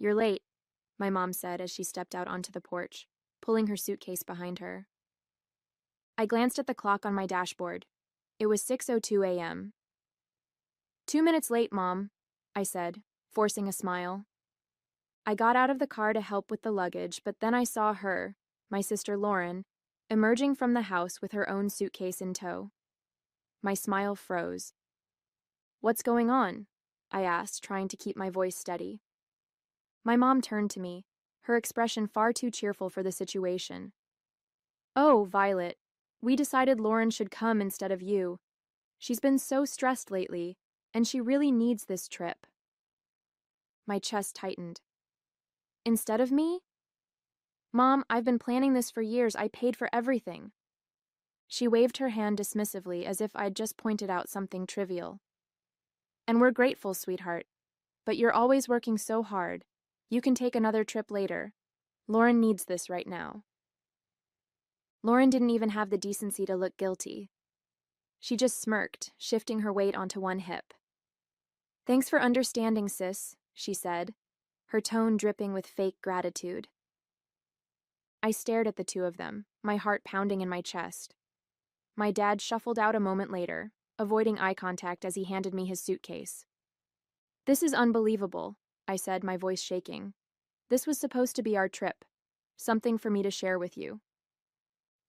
"You're late," my mom said as she stepped out onto the porch, pulling her suitcase behind her. I glanced at the clock on my dashboard. It was 6:02 a.m. "2 minutes late, Mom," I said, forcing a smile. I got out of the car to help with the luggage, but then I saw her, my sister Lauren, emerging from the house with her own suitcase in tow. My smile froze. "What's going on?" I asked, trying to keep my voice steady. My mom turned to me, her expression far too cheerful for the situation. "Oh, Violet, we decided Lauren should come instead of you. She's been so stressed lately, and she really needs this trip." My chest tightened. "Instead of me?" "Mom, I've been planning this for years. I paid for everything." She waved her hand dismissively as if I'd just pointed out something trivial. "And we're grateful, sweetheart. But you're always working so hard. You can take another trip later. Lauren needs this right now." Lauren didn't even have the decency to look guilty. She just smirked, shifting her weight onto one hip. "Thanks for understanding, sis," she said, her tone dripping with fake gratitude. I stared at the two of them, my heart pounding in my chest. My dad shuffled out a moment later, avoiding eye contact as he handed me his suitcase. "This is unbelievable," I said, my voice shaking. "This was supposed to be our trip. Something for me to share with you."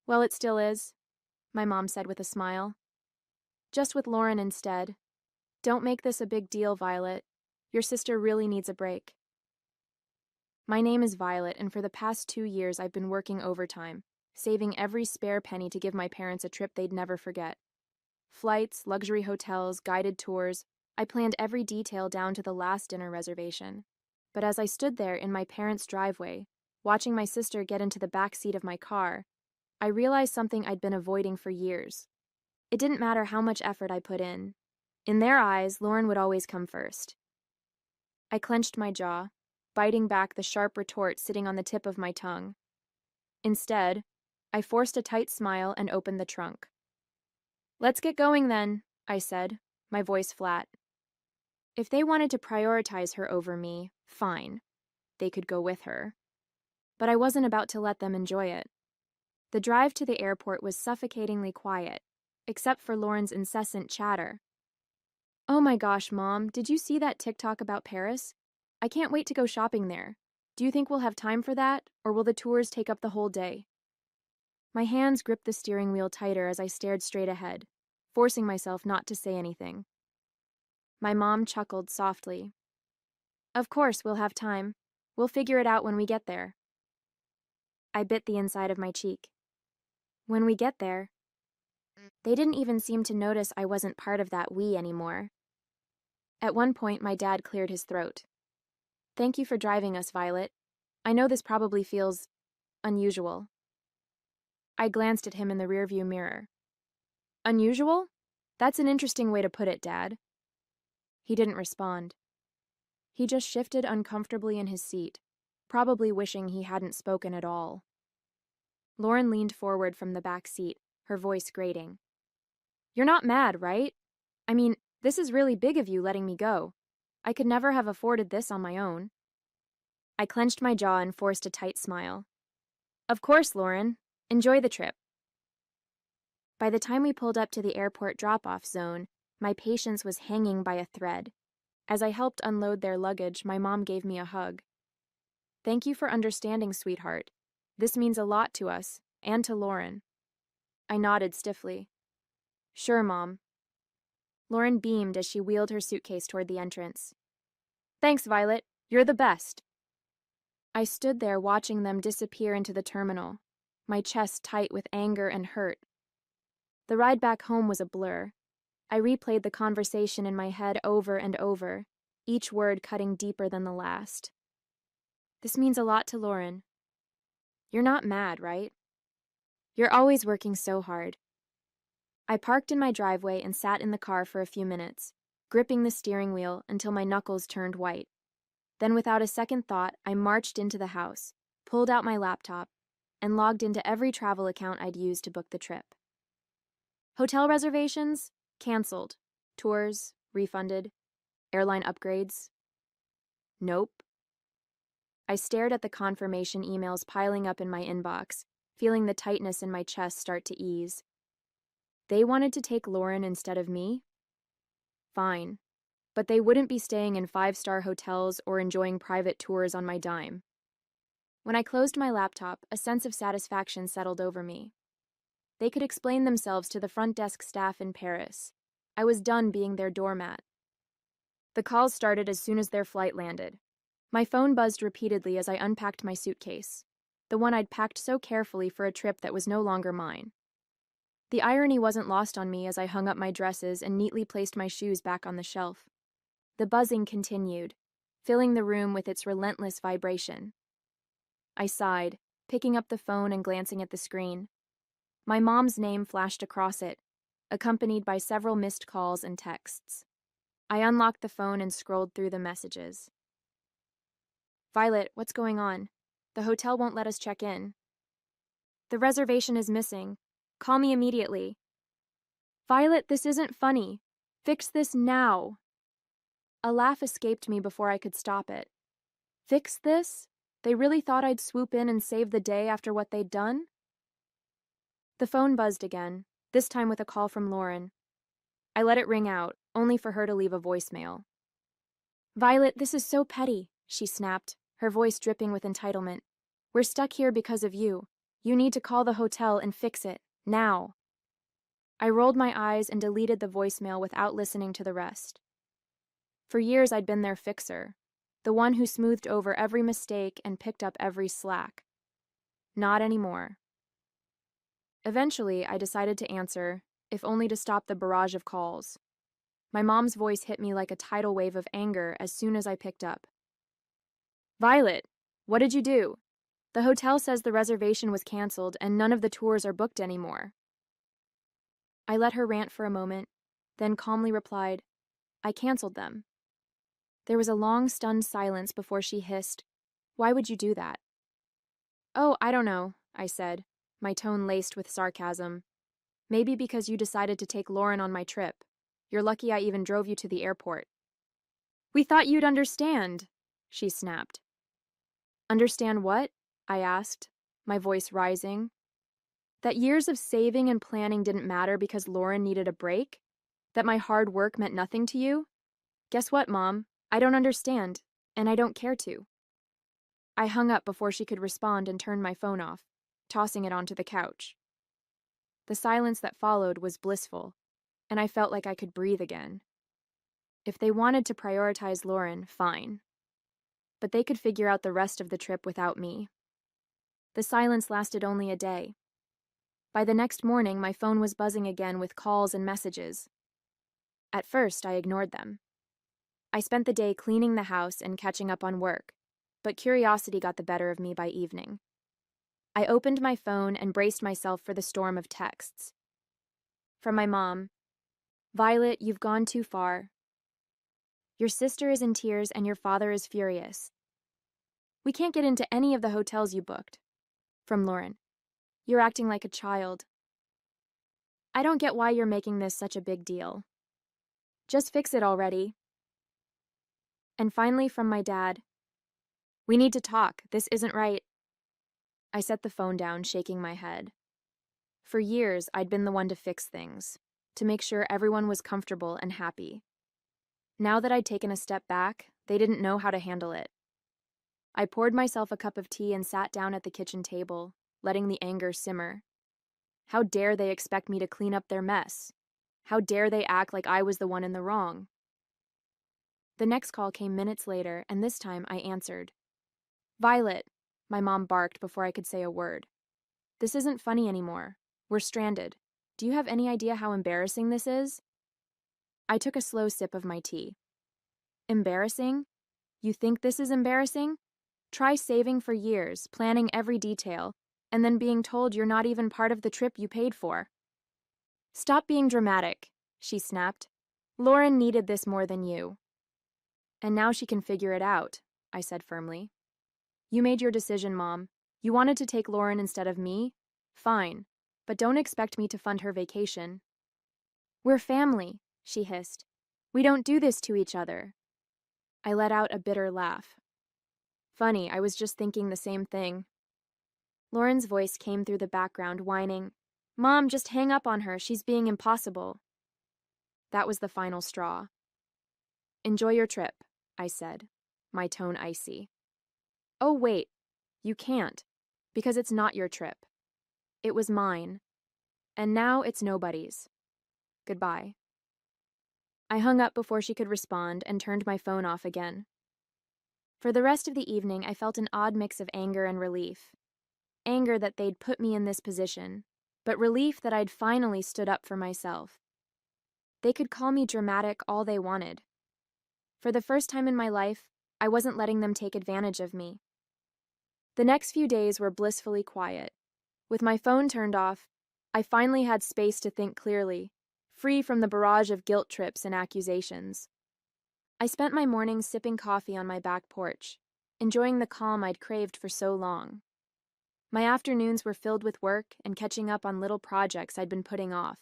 "Well, it still is," my mom said with a smile. "Just with Lauren instead. Don't make this a big deal, Violet. Your sister really needs a break." My name is Violet, and for the past 2 years I've been working overtime, saving every spare penny to give my parents a trip they'd never forget. Flights, luxury hotels, guided tours, I planned every detail down to the last dinner reservation. But as I stood there in my parents' driveway, watching my sister get into the back seat of my car, I realized something I'd been avoiding for years. It didn't matter how much effort I put in. In their eyes, Lauren would always come first. I clenched my jaw, biting back the sharp retort sitting on the tip of my tongue. Instead, I forced a tight smile and opened the trunk. "Let's get going then," I said, my voice flat. If they wanted to prioritize her over me, fine. They could go with her. But I wasn't about to let them enjoy it. The drive to the airport was suffocatingly quiet, except for Lauren's incessant chatter. "Oh my gosh, Mom, did you see that TikTok about Paris? I can't wait to go shopping there. Do you think we'll have time for that, or will the tours take up the whole day?" My hands gripped the steering wheel tighter as I stared straight ahead, forcing myself not to say anything. My mom chuckled softly. "Of course we'll have time. We'll figure it out when we get there." I bit the inside of my cheek. When we get there. They didn't even seem to notice I wasn't part of that we anymore. At one point, my dad cleared his throat. "Thank you for driving us, Violet. I know this probably feels unusual." I glanced at him in the rearview mirror. "Unusual? That's an interesting way to put it, Dad." He didn't respond. He just shifted uncomfortably in his seat, probably wishing he hadn't spoken at all. Lauren leaned forward from the back seat, her voice grating. "You're not mad, right? I mean, this is really big of you letting me go. I could never have afforded this on my own." I clenched my jaw and forced a tight smile. "Of course, Lauren. Enjoy the trip." By the time we pulled up to the airport drop-off zone, my patience was hanging by a thread. As I helped unload their luggage, my mom gave me a hug. "Thank you for understanding, sweetheart. This means a lot to us, and to Lauren." I nodded stiffly. "Sure, Mom." Lauren beamed as she wheeled her suitcase toward the entrance. "Thanks, Violet. You're the best." I stood there watching them disappear into the terminal, my chest tight with anger and hurt. The ride back home was a blur. I replayed the conversation in my head over and over, each word cutting deeper than the last. "This means a lot to Lauren. You're not mad, right? You're always working so hard." I parked in my driveway and sat in the car for a few minutes, gripping the steering wheel until my knuckles turned white. Then without a second thought, I marched into the house, pulled out my laptop, and logged into every travel account I'd used to book the trip. Hotel reservations? Canceled. Tours? Refunded. Airline upgrades? Nope. I stared at the confirmation emails piling up in my inbox, feeling the tightness in my chest start to ease. They wanted to take Lauren instead of me? Fine. But they wouldn't be staying in five-star hotels or enjoying private tours on my dime. When I closed my laptop, a sense of satisfaction settled over me. They could explain themselves to the front desk staff in Paris. I was done being their doormat. The calls started as soon as their flight landed. My phone buzzed repeatedly as I unpacked my suitcase, the one I'd packed so carefully for a trip that was no longer mine. The irony wasn't lost on me as I hung up my dresses and neatly placed my shoes back on the shelf. The buzzing continued, filling the room with its relentless vibration. I sighed, picking up the phone and glancing at the screen. My mom's name flashed across it, accompanied by several missed calls and texts. I unlocked the phone and scrolled through the messages. Violet, what's going on? The hotel won't let us check in. The reservation is missing. Call me immediately. Violet, this isn't funny. Fix this now. A laugh escaped me before I could stop it. Fix this? They really thought I'd swoop in and save the day after what they'd done? The phone buzzed again, this time with a call from Lauren. I let it ring out, only for her to leave a voicemail. Violet, this is so petty, she snapped, her voice dripping with entitlement. We're stuck here because of you. You need to call the hotel and fix it, now. I rolled my eyes and deleted the voicemail without listening to the rest. For years I'd been their fixer, the one who smoothed over every mistake and picked up every slack. Not anymore. Eventually, I decided to answer, if only to stop the barrage of calls. My mom's voice hit me like a tidal wave of anger as soon as I picked up. Violet, what did you do? The hotel says the reservation was canceled and none of the tours are booked anymore. I let her rant for a moment, then calmly replied, I canceled them. There was a long, stunned silence before she hissed, Why would you do that? Oh, I don't know, I said, my tone laced with sarcasm. Maybe because you decided to take Lauren on my trip. You're lucky I even drove you to the airport. We thought you'd understand, she snapped. Understand what? I asked, my voice rising. That years of saving and planning didn't matter because Lauren needed a break? That my hard work meant nothing to you? Guess what, Mom? I don't understand, and I don't care to. I hung up before she could respond and turned my phone off, tossing it onto the couch. The silence that followed was blissful, and I felt like I could breathe again. If they wanted to prioritize Lauren, fine. But they could figure out the rest of the trip without me. The silence lasted only a day. By the next morning, my phone was buzzing again with calls and messages. At first, I ignored them. I spent the day cleaning the house and catching up on work, but curiosity got the better of me by evening. I opened my phone and braced myself for the storm of texts. From my mom, Violet, you've gone too far. Your sister is in tears and your father is furious. We can't get into any of the hotels you booked. From Lauren, you're acting like a child. I don't get why you're making this such a big deal. Just fix it already. And finally from my dad, we need to talk, this isn't right. I set the phone down, shaking my head. For years, I'd been the one to fix things, to make sure everyone was comfortable and happy. Now that I'd taken a step back, they didn't know how to handle it. I poured myself a cup of tea and sat down at the kitchen table, letting the anger simmer. How dare they expect me to clean up their mess? How dare they act like I was the one in the wrong? The next call came minutes later, and this time I answered. Violet, my mom barked before I could say a word. This isn't funny anymore. We're stranded. Do you have any idea how embarrassing this is? I took a slow sip of my tea. Embarrassing? You think this is embarrassing? Try saving for years, planning every detail, and then being told you're not even part of the trip you paid for. Stop being dramatic, she snapped. Lauren needed this more than you. And now she can figure it out, I said firmly. You made your decision, Mom. You wanted to take Lauren instead of me? Fine, but don't expect me to fund her vacation. We're family, she hissed. We don't do this to each other. I let out a bitter laugh. Funny, I was just thinking the same thing. Lauren's voice came through the background, whining, "Mom, just hang up on her. She's being impossible." That was the final straw. "Enjoy your trip," I said, my tone icy. "Oh, wait. You can't. Because it's not your trip. It was mine. And now it's nobody's. Goodbye." I hung up before she could respond and turned my phone off again. For the rest of the evening, I felt an odd mix of anger and relief. Anger that they'd put me in this position, but relief that I'd finally stood up for myself. They could call me dramatic all they wanted. For the first time in my life, I wasn't letting them take advantage of me. The next few days were blissfully quiet. With my phone turned off, I finally had space to think clearly, free from the barrage of guilt trips and accusations. I spent my mornings sipping coffee on my back porch, enjoying the calm I'd craved for so long. My afternoons were filled with work and catching up on little projects I'd been putting off,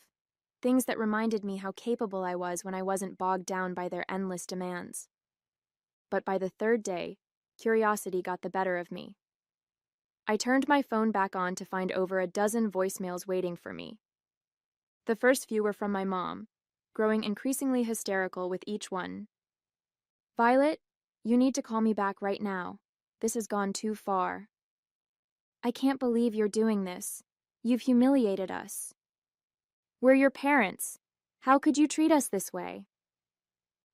things that reminded me how capable I was when I wasn't bogged down by their endless demands. But by the third day, curiosity got the better of me. I turned my phone back on to find over a dozen voicemails waiting for me. The first few were from my mom, growing increasingly hysterical with each one. "Violet, you need to call me back right now. This has gone too far. I can't believe you're doing this. You've humiliated us. We're your parents. How could you treat us this way?"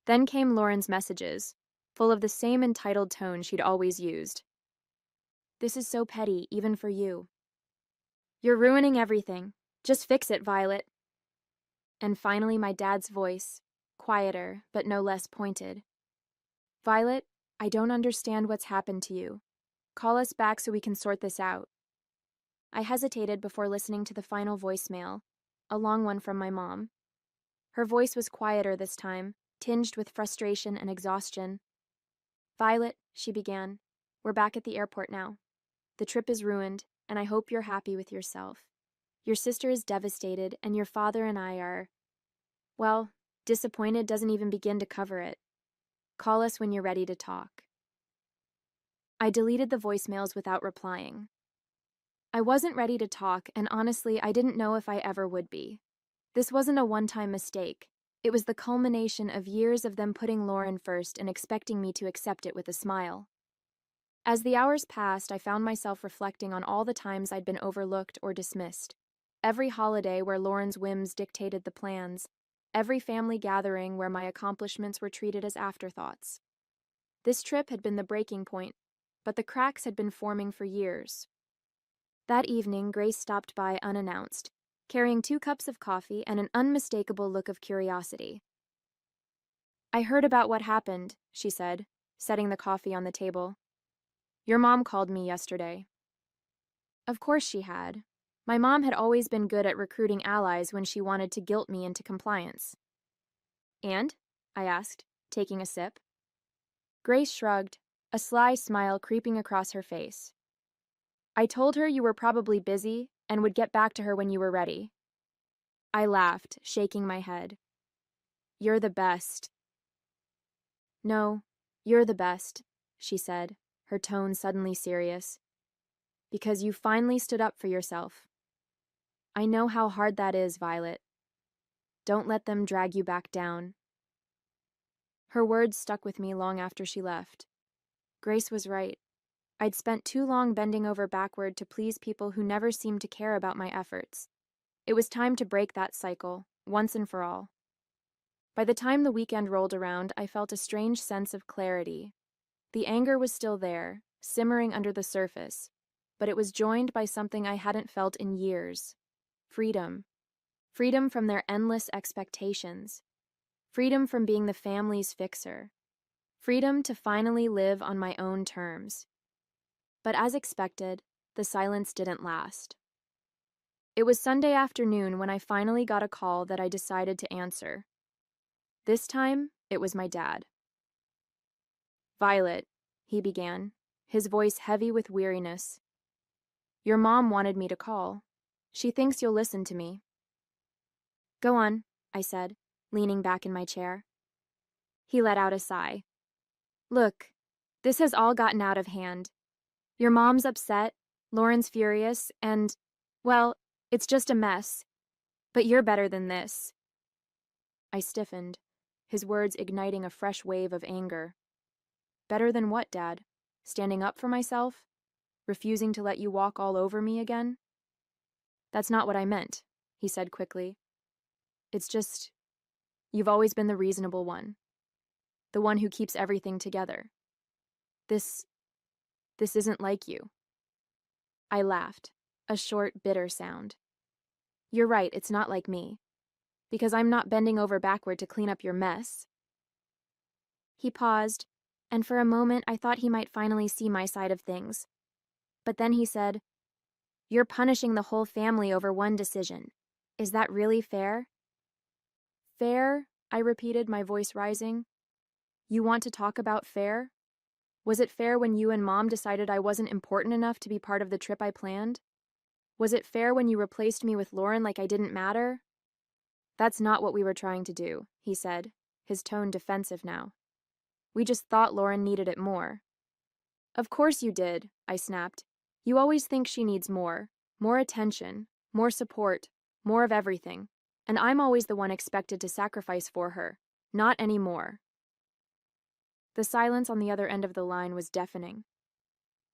Then came Lauren's messages, full of the same entitled tone she'd always used. "This is so petty, even for you. You're ruining everything. Just fix it, Violet." And finally my dad's voice, quieter but no less pointed. "Violet, I don't understand what's happened to you. Call us back so we can sort this out." I hesitated before listening to the final voicemail, a long one from my mom. Her voice was quieter this time, tinged with frustration and exhaustion. "Violet," she began, "we're back at the airport now. The trip is ruined, and I hope you're happy with yourself. Your sister is devastated, and your father and I are, well, disappointed doesn't even begin to cover it. Call us when you're ready to talk." I deleted the voicemails without replying. I wasn't ready to talk, and honestly, I didn't know if I ever would be. This wasn't a one-time mistake. It was the culmination of years of them putting Lauren first and expecting me to accept it with a smile. As the hours passed, I found myself reflecting on all the times I'd been overlooked or dismissed. Every holiday where Lauren's whims dictated the plans. Every family gathering where my accomplishments were treated as afterthoughts. This trip had been the breaking point, but the cracks had been forming for years. That evening, Grace stopped by unannounced, carrying 2 cups of coffee and an unmistakable look of curiosity. "I heard about what happened," she said, setting the coffee on the table. "Your mom called me yesterday." Of course she had. My mom had always been good at recruiting allies when she wanted to guilt me into compliance. "And?" I asked, taking a sip. Grace shrugged, a sly smile creeping across her face. "I told her you were probably busy and would get back to her when you were ready." I laughed, shaking my head. "You're the best." "No, you're the best," she said, her tone suddenly serious. "Because you finally stood up for yourself. I know how hard that is, Violet. Don't let them drag you back down." Her words stuck with me long after she left. Grace was right. I'd spent too long bending over backward to please people who never seemed to care about my efforts. It was time to break that cycle, once and for all. By the time the weekend rolled around, I felt a strange sense of clarity. The anger was still there, simmering under the surface, but it was joined by something I hadn't felt in years. Freedom. Freedom from their endless expectations. Freedom from being the family's fixer. Freedom to finally live on my own terms. But as expected, the silence didn't last. It was Sunday afternoon when I finally got a call that I decided to answer. This time, it was my dad. "Violet," he began, his voice heavy with weariness. "Your mom wanted me to call. She thinks you'll listen to me." "Go on," I said, leaning back in my chair. He let out a sigh. "Look, This has all gotten out of hand. Your mom's upset, Lauren's furious, and, well, it's just a mess. But you're better than this. I stiffened, his words igniting a fresh wave of anger. Better than what, Dad? Standing up for myself? Refusing to let you walk all over me again? That's not what I meant, he said quickly. It's just, you've always been the reasonable one. The one who keeps everything together. This isn't like you. I laughed, a short, bitter sound. You're right, it's not like me. Because I'm not bending over backward to clean up your mess. He paused, and for a moment I thought he might finally see my side of things. But then he said, You're punishing the whole family over one decision. Is that really fair? Fair? I repeated, my voice rising. You want to talk about fair? Was it fair when you and Mom decided I wasn't important enough to be part of the trip I planned? Was it fair when you replaced me with Lauren like I didn't matter? That's not what we were trying to do, he said, his tone defensive now. We just thought Lauren needed it more. Of course you did, I snapped. You always think she needs more attention, more support, more of everything, and I'm always the one expected to sacrifice for her, not anymore. The silence on the other end of the line was deafening.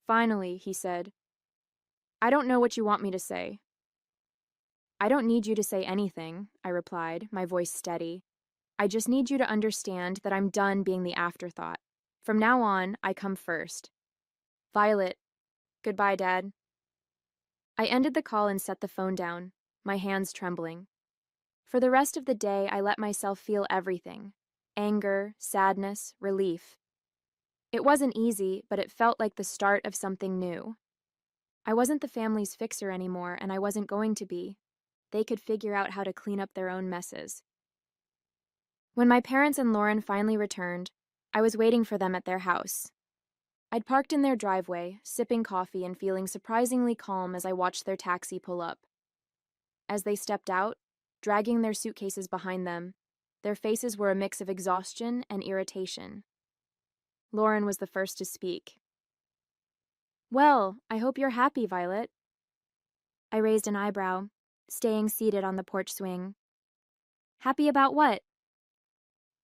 Finally, he said, I don't know what you want me to say. I don't need you to say anything, I replied, my voice steady. I just need you to understand that I'm done being the afterthought. From now on, I come first. Violet. Goodbye, Dad. I ended the call and set the phone down, my hands trembling. For the rest of the day, I let myself feel everything. Anger, sadness, relief. It wasn't easy, but it felt like the start of something new. I wasn't the family's fixer anymore, and I wasn't going to be. They could figure out how to clean up their own messes. When my parents and Lauren finally returned, I was waiting for them at their house. I'd parked in their driveway, sipping coffee and feeling surprisingly calm as I watched their taxi pull up. As they stepped out, dragging their suitcases behind them, their faces were a mix of exhaustion and irritation. Lauren was the first to speak. Well, I hope you're happy, Violet. I raised an eyebrow, staying seated on the porch swing. Happy about what?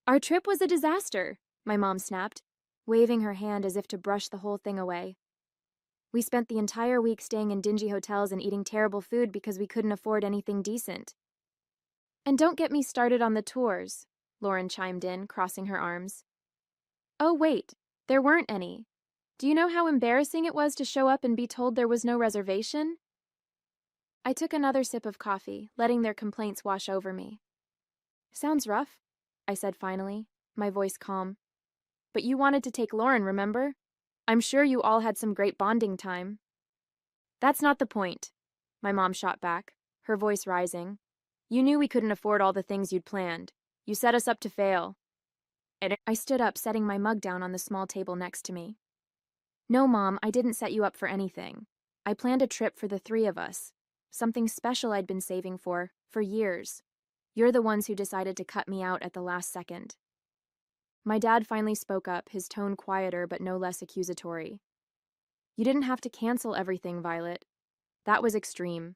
Our trip was a disaster, my mom snapped, waving her hand as if to brush the whole thing away. We spent the entire week staying in dingy hotels and eating terrible food because we couldn't afford anything decent. And don't get me started on the tours, Lauren chimed in, crossing her arms. Oh, wait, there weren't any. Do you know how embarrassing it was to show up and be told there was no reservation? I took another sip of coffee, letting their complaints wash over me. Sounds rough, I said finally, my voice calm. But you wanted to take Lauren, remember? I'm sure you all had some great bonding time. That's not the point, my mom shot back, her voice rising. You knew we couldn't afford all the things you'd planned. You set us up to fail. And I stood up, setting my mug down on the small table next to me. No, Mom, I didn't set you up for anything. I planned a trip for the three of us. Something special I'd been saving for years. You're the ones who decided to cut me out at the last second. My dad finally spoke up, his tone quieter but no less accusatory. You didn't have to cancel everything, Violet. That was extreme.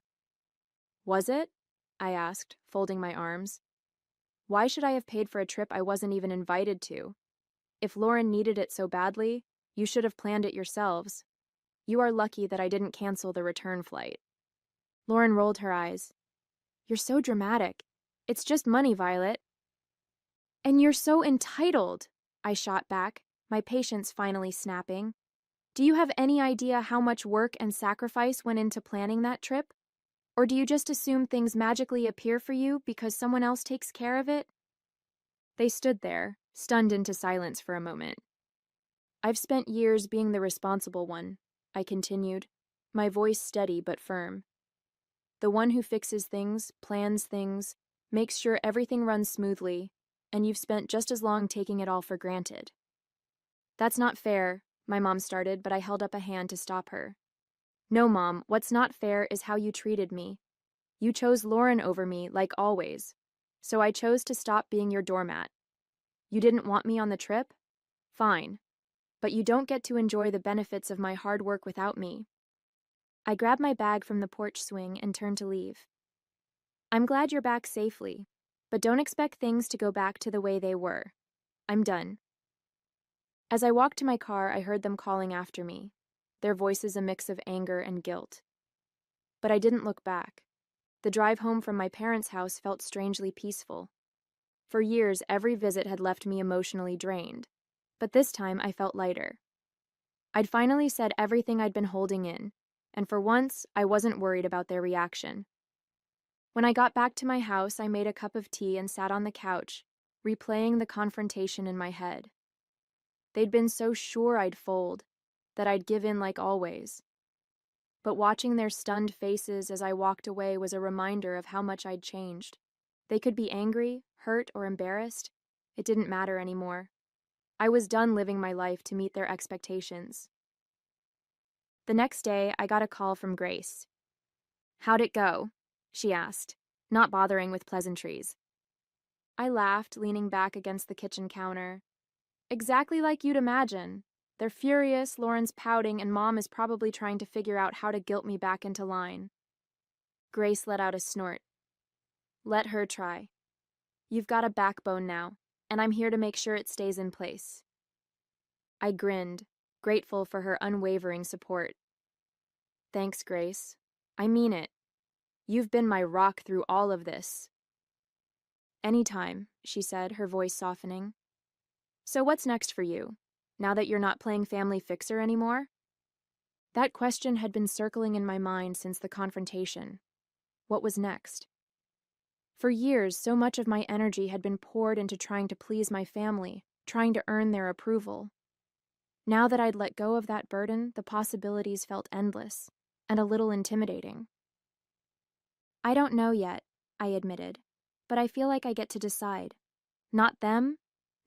Was it? I asked, folding my arms. Why should I have paid for a trip I wasn't even invited to? If Lauren needed it so badly, you should have planned it yourselves. You are lucky that I didn't cancel the return flight. Lauren rolled her eyes. You're so dramatic. It's just money, Violet. And you're so entitled, I shot back, my patience finally snapping. Do you have any idea how much work and sacrifice went into planning that trip? Or do you just assume things magically appear for you because someone else takes care of it? They stood there, stunned into silence for a moment. I've spent years being the responsible one, I continued, my voice steady but firm. The one who fixes things, plans things, makes sure everything runs smoothly, and you've spent just as long taking it all for granted. That's not fair, my mom started, but I held up a hand to stop her. No, Mom, what's not fair is how you treated me. You chose Lauren over me, like always. So I chose to stop being your doormat. You didn't want me on the trip? Fine. but you don't get to enjoy the benefits of my hard work without me. I grabbed my bag from the porch swing and turned to leave. I'm glad you're back safely, but don't expect things to go back to the way they were. I'm done. As I walked to my car, I heard them calling after me, their voices a mix of anger and guilt. But I didn't look back. The drive home from my parents' house felt strangely peaceful. For years, every visit had left me emotionally drained, but this time I felt lighter. I'd finally said everything I'd been holding in, and for once, I wasn't worried about their reaction. When I got back to my house, I made a cup of tea and sat on the couch, replaying the confrontation in my head. They'd been so sure I'd fold, that I'd give in like always. But watching their stunned faces as I walked away was a reminder of how much I'd changed. They could be angry, hurt, or embarrassed. It didn't matter anymore. I was done living my life to meet their expectations. The next day, I got a call from Grace. "How'd it go?" she asked, not bothering with pleasantries. I laughed, leaning back against the kitchen counter. "Exactly like you'd imagine. They're furious, Lauren's pouting, and Mom is probably trying to figure out how to guilt me back into line." Grace let out a snort. "Let her try. You've got a backbone now, and I'm here to make sure it stays in place." I grinned, grateful for her unwavering support. "Thanks, Grace. I mean it. You've been my rock through all of this." "Anytime," she said, her voice softening. "So what's next for you, now that you're not playing family fixer anymore?" That question had been circling in my mind since the confrontation. What was next? For years, so much of my energy had been poured into trying to please my family, trying to earn their approval. Now that I'd let go of that burden, the possibilities felt endless, and a little intimidating. "I don't know yet," I admitted, "but I feel like I get to decide. Not them,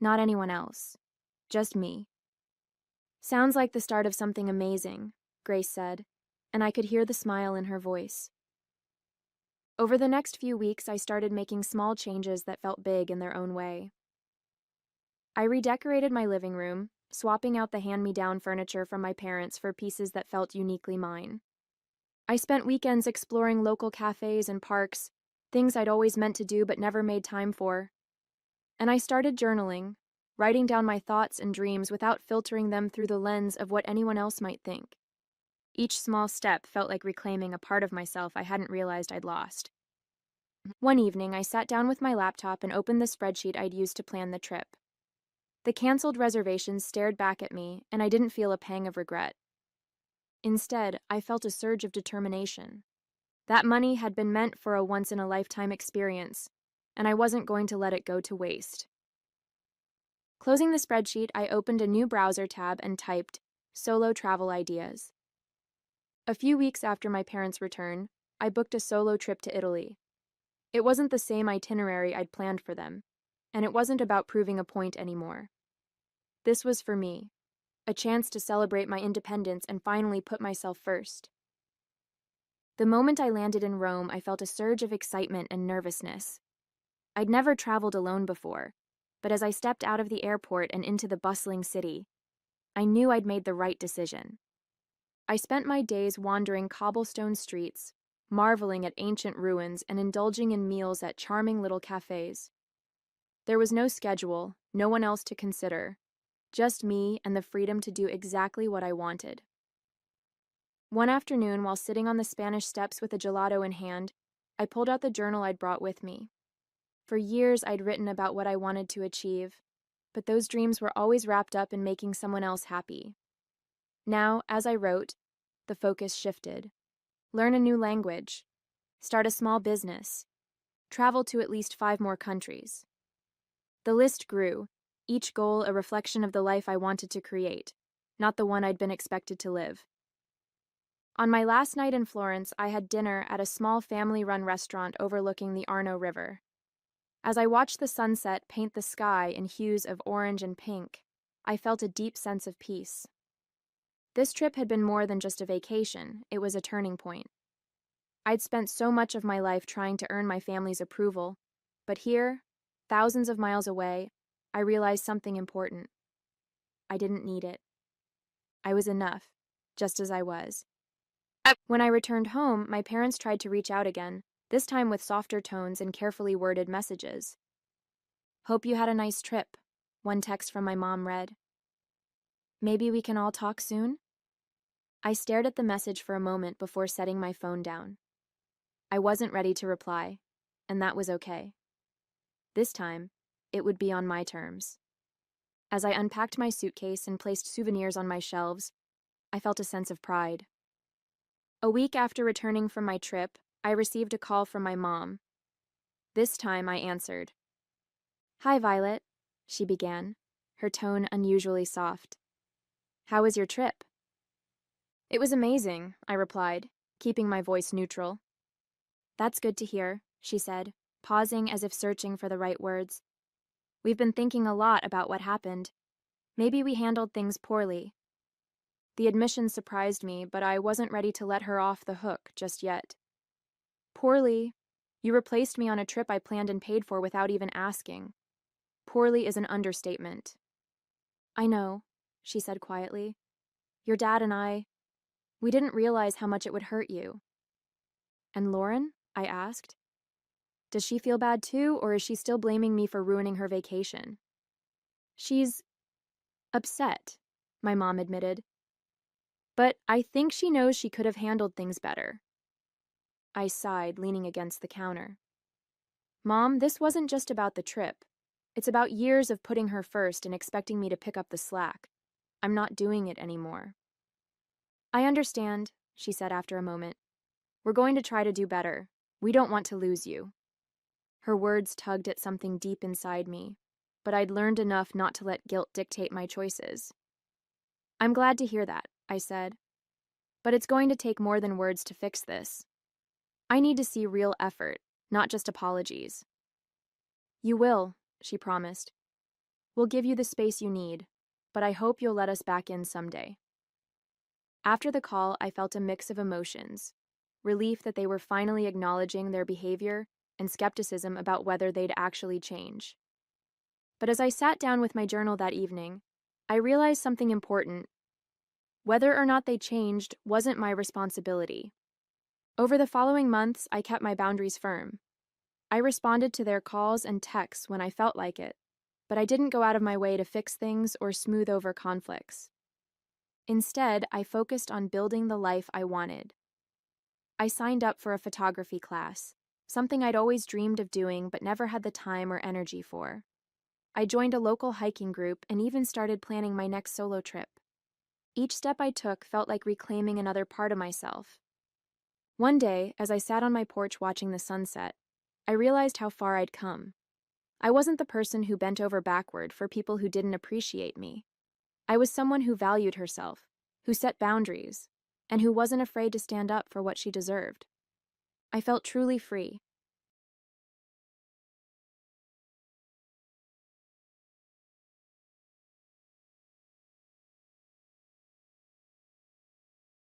not anyone else. Just me." "Sounds like the start of something amazing," Grace said, and I could hear the smile in her voice. Over the next few weeks, I started making small changes that felt big in their own way. I redecorated my living room, swapping out the hand-me-down furniture from my parents for pieces that felt uniquely mine. I spent weekends exploring local cafes and parks, things I'd always meant to do but never made time for. And I started journaling, writing down my thoughts and dreams without filtering them through the lens of what anyone else might think. Each small step felt like reclaiming a part of myself I hadn't realized I'd lost. One evening, I sat down with my laptop and opened the spreadsheet I'd used to plan the trip. The canceled reservations stared back at me, and I didn't feel a pang of regret. Instead, I felt a surge of determination. That money had been meant for a once-in-a-lifetime experience, and I wasn't going to let it go to waste. Closing the spreadsheet, I opened a new browser tab and typed, "Solo travel ideas." A few weeks after my parents' return, I booked a solo trip to Italy. It wasn't the same itinerary I'd planned for them, and it wasn't about proving a point anymore. This was for me, a chance to celebrate my independence and finally put myself first. The moment I landed in Rome, I felt a surge of excitement and nervousness. I'd never traveled alone before, but as I stepped out of the airport and into the bustling city, I knew I'd made the right decision. I spent my days wandering cobblestone streets, marveling at ancient ruins and indulging in meals at charming little cafes. There was no schedule, no one else to consider, just me and the freedom to do exactly what I wanted. One afternoon, while sitting on the Spanish steps with a gelato in hand, I pulled out the journal I'd brought with me. For years, I'd written about what I wanted to achieve, but those dreams were always wrapped up in making someone else happy. Now, as I wrote, the focus shifted. Learn a new language, start a small business, travel to at least 5 more countries. The list grew, each goal a reflection of the life I wanted to create, not the one I'd been expected to live. On my last night in Florence, I had dinner at a small family-run restaurant overlooking the Arno River. As I watched the sunset paint the sky in hues of orange and pink, I felt a deep sense of peace. This trip had been more than just a vacation, it was a turning point. I'd spent so much of my life trying to earn my family's approval, but here, thousands of miles away, I realized something important. I didn't need it. I was enough, just as I was. When I returned home, my parents tried to reach out again, this time with softer tones and carefully worded messages. "Hope you had a nice trip," one text from my mom read. "Maybe we can all talk soon?" I stared at the message for a moment before setting my phone down. I wasn't ready to reply, and that was okay. This time, it would be on my terms. As I unpacked my suitcase and placed souvenirs on my shelves, I felt a sense of pride. A week after returning from my trip, I received a call from my mom. This time I answered. "Hi, Violet," she began, her tone unusually soft. "How was your trip?" "It was amazing," I replied, keeping my voice neutral. "That's good to hear," she said, pausing as if searching for the right words. "We've been thinking a lot about what happened. Maybe we handled things poorly." The admission surprised me, but I wasn't ready to let her off the hook just yet. "Poorly? You replaced me on a trip I planned and paid for without even asking. Poorly is an understatement." "I know," she said quietly. "Your dad and we didn't realize how much it would hurt you." "And Lauren?" I asked. "Does she feel bad too, or is she still blaming me for ruining her vacation?" "She's upset," my mom admitted. "But I think she knows she could have handled things better." I sighed, leaning against the counter. "Mom, this wasn't just about the trip. It's about years of putting her first and expecting me to pick up the slack. I'm not doing it anymore." "I understand," she said after a moment. "We're going to try to do better. We don't want to lose you." Her words tugged at something deep inside me, but I'd learned enough not to let guilt dictate my choices. "I'm glad to hear that," I said. "But it's going to take more than words to fix this. I need to see real effort, not just apologies." "You will," she promised. "We'll give you the space you need, but I hope you'll let us back in someday." After the call, I felt a mix of emotions: relief that they were finally acknowledging their behavior, and skepticism about whether they'd actually change. But as I sat down with my journal that evening, I realized something important. Whether or not they changed wasn't my responsibility. Over the following months, I kept my boundaries firm. I responded to their calls and texts when I felt like it, but I didn't go out of my way to fix things or smooth over conflicts. Instead, I focused on building the life I wanted. I signed up for a photography class, something I'd always dreamed of doing but never had the time or energy for. I joined a local hiking group and even started planning my next solo trip. Each step I took felt like reclaiming another part of myself. One day, as I sat on my porch watching the sunset, I realized how far I'd come. I wasn't the person who bent over backward for people who didn't appreciate me. I was someone who valued herself, who set boundaries, and who wasn't afraid to stand up for what she deserved. I felt truly free.